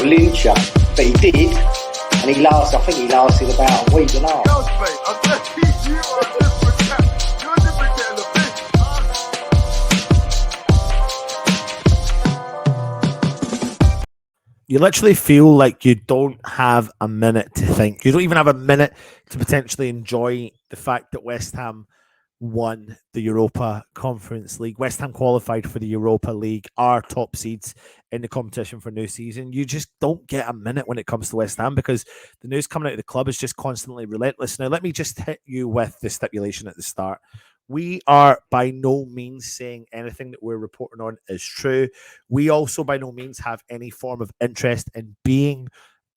lynch you, but he did, and he lasted. I think he lasted about a week and a half. You literally feel like you don't have a minute to think. You don't even have a minute to potentially enjoy the fact that West Ham won the Europa Conference League. West Ham qualified for the Europa League, are top seeds in the competition for new season. You just don't get a minute when it comes to West Ham because the news coming out of the club is just constantly relentless. Now, let me just hit you with the stipulation at the start. We are by no means saying anything that we're reporting on is true. We also by no means have any form of interest in being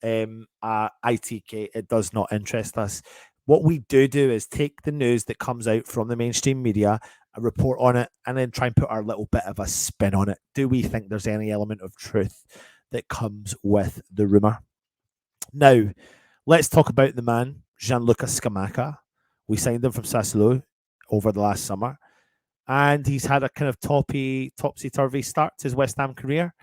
ITK. It does not interest us. What we do is take the news that comes out from the mainstream media and report on it and then try and put our little bit of a spin on it. Do we think there's any element of truth that comes with the rumour? Now, let's talk about the man, Gianluca Scamacca. We signed him from Sassuolo over the last summer, and he's had a kind of topsy-turvy start to his West Ham career,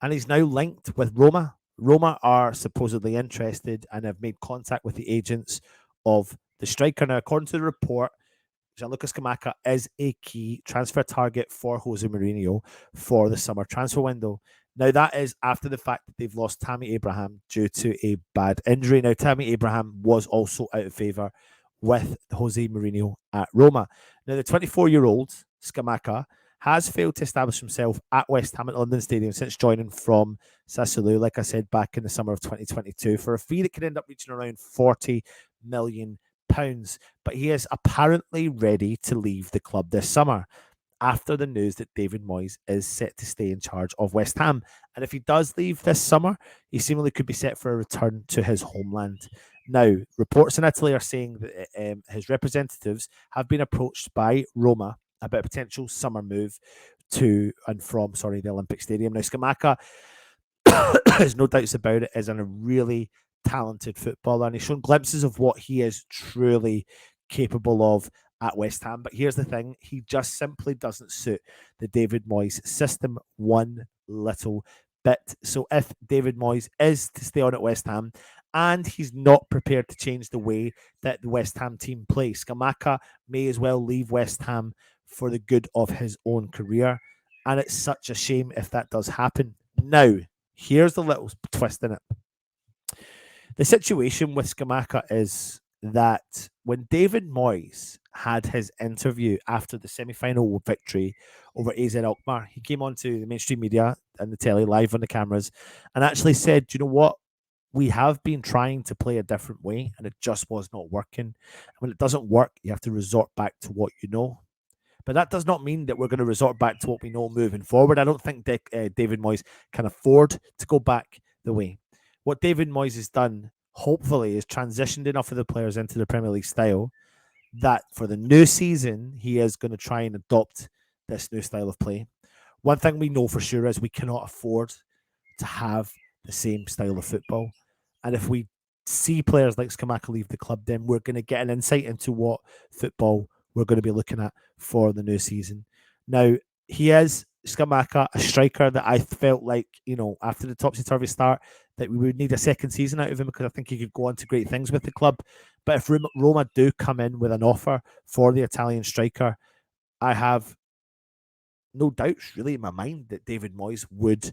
and he's now linked with Roma. Roma are supposedly interested and have made contact with the agents of the striker. Now, according to the report, Gianluca Scamacca is a key transfer target for Jose Mourinho for the summer transfer window. Now, that is after the fact that they've lost Tammy Abraham due to a bad injury. Now, Tammy Abraham was also out of favour with Jose Mourinho at Roma. Now, the 24-year-old Scamacca has failed to establish himself at West Ham at London Stadium since joining from Sassuolo, like I said, back in the summer of 2022, for a fee that could end up reaching around £40 million. But he is apparently ready to leave the club this summer after the news that David Moyes is set to stay in charge of West Ham. And if he does leave this summer, he seemingly could be set for a return to his homeland. Now, reports in Italy are saying that his representatives have been approached by Roma about a potential summer move to and from, the Olympic Stadium. Now, Scamacca, there's no doubts about it, is a really talented footballer, and he's shown glimpses of what he is truly capable of at West Ham. But here's the thing, he just simply doesn't suit the David Moyes system one little bit. So if David Moyes is to stay on at West Ham and he's not prepared to change the way that the West Ham team play, Scamacca may as well leave West Ham for the good of his own career. And it's such a shame if that does happen. Now, here's the little twist in it. The situation with Scamacca is that when David Moyes had his interview after the semi-final victory over AZ Alkmaar, he came onto the mainstream media and the telly live on the cameras and actually said, you know what? We have been trying to play a different way and it just was not working. And when it doesn't work, you have to resort back to what you know. But that does not mean that we're going to resort back to what we know moving forward. I don't think David Moyes can afford to go back the way. What David Moyes has done, hopefully, is transitioned enough of the players into the Premier League style that for the new season, he is going to try and adopt this new style of play. One thing we know for sure is we cannot afford to have the same style of football. And if we see players like Scamacca leave the club, then we're going to get an insight into what football we're going to be looking at for the new season. Now, he is, Scamacca, a striker that I felt like, after the topsy-turvy start, that we would need a second season out of him because I think he could go on to great things with the club. But if Roma do come in with an offer for the Italian striker, I have no doubts really in my mind that David Moyes would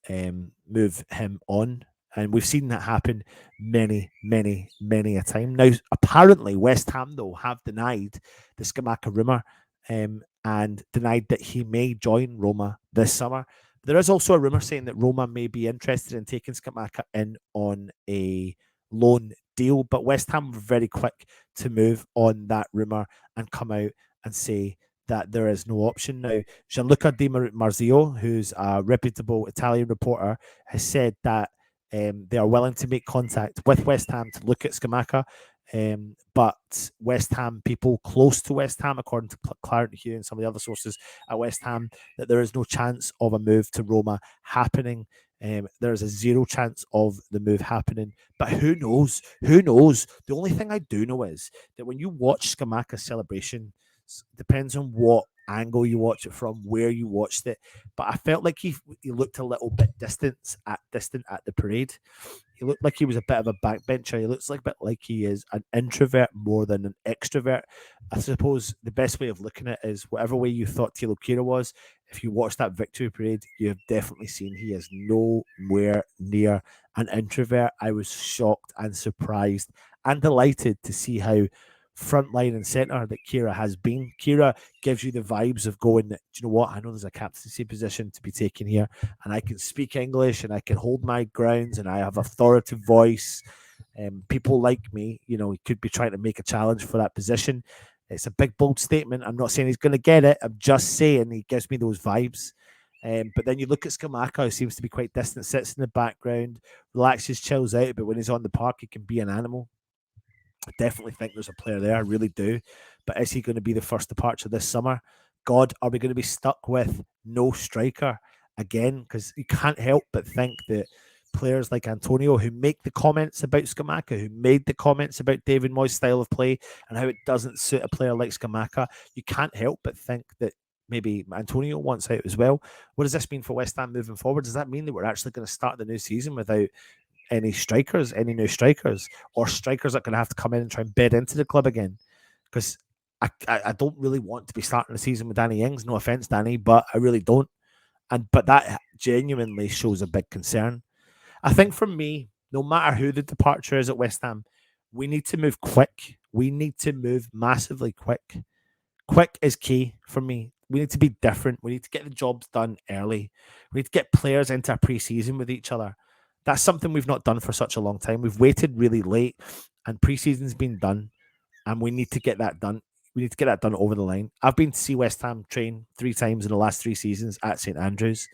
move him on. And we've seen that happen many, many, many a time. Now, apparently, West Ham, though, have denied the Scamacca rumour and denied that he may join Roma this summer. There is also a rumour saying that Roma may be interested in taking Scamacca in on a loan deal, but West Ham were very quick to move on that rumour and come out and say that there is no option. Now, Gianluca Di Marzio, who's a reputable Italian reporter, has said that they are willing to make contact with West Ham to look at Scamacca, but West Ham people close to West Ham, according to Clarence Hugh and some of the other sources at West Ham, that there is no chance of a move to Roma happening. There is a zero chance of the move happening, but who knows? Who knows? The only thing I do know is that when you watch Scamacca's celebration Depends on what angle you watch it from, where you watched it. But I felt like he looked a little bit distant at the parade. He looked like he was a bit of a backbencher. He looks like a bit like he is an introvert more than an extrovert. I suppose the best way of looking at it is whatever way you thought Tilo Kira was, if you watch that victory parade, you have definitely seen he is nowhere near an introvert. I was shocked and surprised and delighted to see how front line and centre that Kira has been. Kira gives you the vibes of going, do you know what? I know there's a captaincy position to be taken here, and I can speak English and I can hold my grounds and I have authoritative voice. People like me, he could be trying to make a challenge for that position. It's a big, bold statement. I'm not saying he's going to get it. I'm just saying he gives me those vibes. But then you look at Scamacca, who seems to be quite distant, sits in the background, relaxes, chills out. But when he's on the park, he can be an animal. I definitely think there's a player there. I really do. But is he going to be the first departure this summer? God, are we going to be stuck with no striker again? Because you can't help but think that players like Antonio, who make the comments about Scamacca, who made the comments about David Moyes' style of play and how it doesn't suit a player like Scamacca, you can't help but think that maybe Antonio wants out as well. What does this mean for West Ham moving forward? Does that mean that we're actually going to start the new season without any new strikers, or strikers that are going to have to come in and try and bed into the club again? Because I don't really want to be starting the season with Danny Ings. No offense, Danny, but I really don't. But that genuinely shows a big concern. I think for me, no matter who the departure is at West Ham, we need to move quick. We need to move massively quick. Quick is key for me. We need to be different. We need to get the jobs done early. We need to get players into a pre-season with each other. That's something we've not done for such a long time. We've waited really late, and pre-season's been done, and we need to get that done. We need to get that done over the line. I've been to see West Ham train 3 times in the last 3 seasons at St Andrews,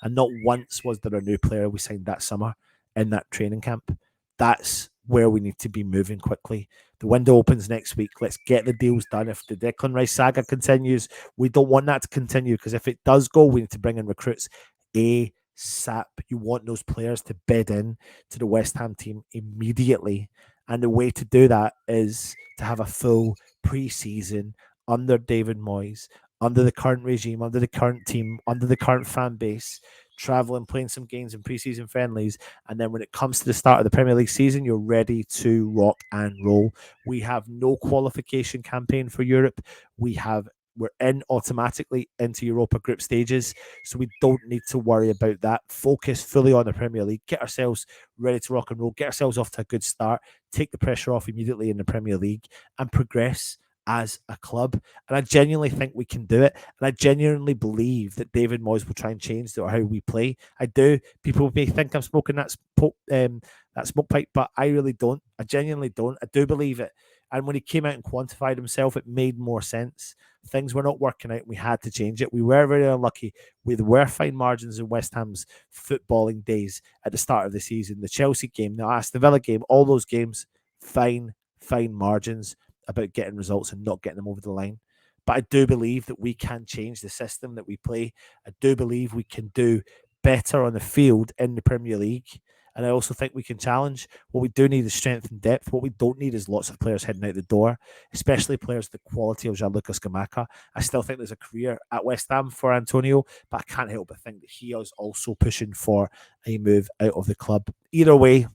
and not once was there a new player we signed that summer in that training camp. That's where we need to be moving quickly. The window opens next week. Let's get the deals done. If the Declan Rice saga continues, we don't want that to continue, because if it does go, we need to bring in recruits ASAP. You want those players to bed in to the West Ham team immediately. And the way to do that is to have a full pre-season under David Moyes, under the current regime, under the current team, under the current fan base, traveling, playing some games in pre-season friendlies, and then when it comes to the start of the Premier League season, you're ready to rock and roll. We have no qualification campaign for Europe. We're in automatically into Europa group stages, so we don't need to worry about that. Focus fully on the Premier League, get ourselves ready to rock and roll, get ourselves off to a good start, take the pressure off immediately in the Premier League, and progress as a club. And I genuinely think we can do it. And I genuinely believe that David Moyes will try and change how we play. I do. People may think I'm smoking that smoke pipe, but I really don't. I genuinely don't. I do believe it. And when he came out and quantified himself, it made more sense. Things were not working out. We had to change it. We were very unlucky. We were fine margins in West Ham's footballing days at the start of the season. The Chelsea game, the Aston Villa game, all those games, fine margins about getting results and not getting them over the line. But I do believe that we can change the system that we play. I do believe we can do better on the field in the Premier League. And I also think we can challenge. What we do need is strength and depth. What we don't need is lots of players heading out the door, especially players the quality of Gianluca Scamacca. I still think there's a career at West Ham for Antonio, but I can't help but think that he is also pushing for a move out of the club. Either way,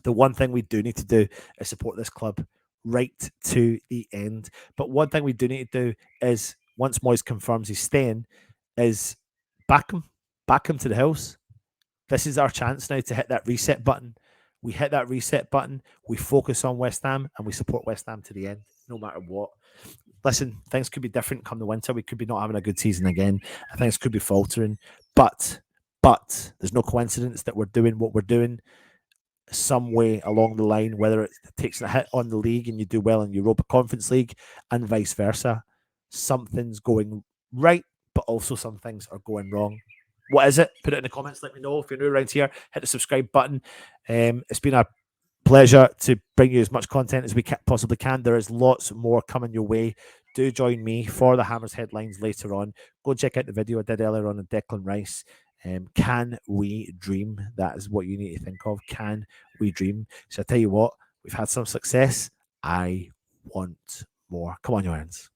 the one thing we do need to do is support this club right to the end. But one thing we do need to do is, once Moyes confirms he's staying, is back him to the hills. This is our chance now to hit that reset button. We hit that reset button, we focus on West Ham, and we support West Ham to the end, no matter what. Listen, things could be different come the winter. We could be not having a good season again, and things could be faltering. But there's no coincidence that we're doing what we're doing some way along the line, whether it takes a hit on the league and you do well in Europa Conference League and vice versa. Something's going right, but also some things are going wrong. What is it? Put it in the comments. Let me know. If you're new around here, hit the subscribe button. It's been a pleasure to bring you as much content as we possibly can. There is lots more coming your way. Do join me for the Hammers headlines later on. Go check out the video I did earlier on Declan Rice. Can we dream? That is what you need to think of. Can we dream? So I tell you what, we've had some success. I want more. Come on, Johannes.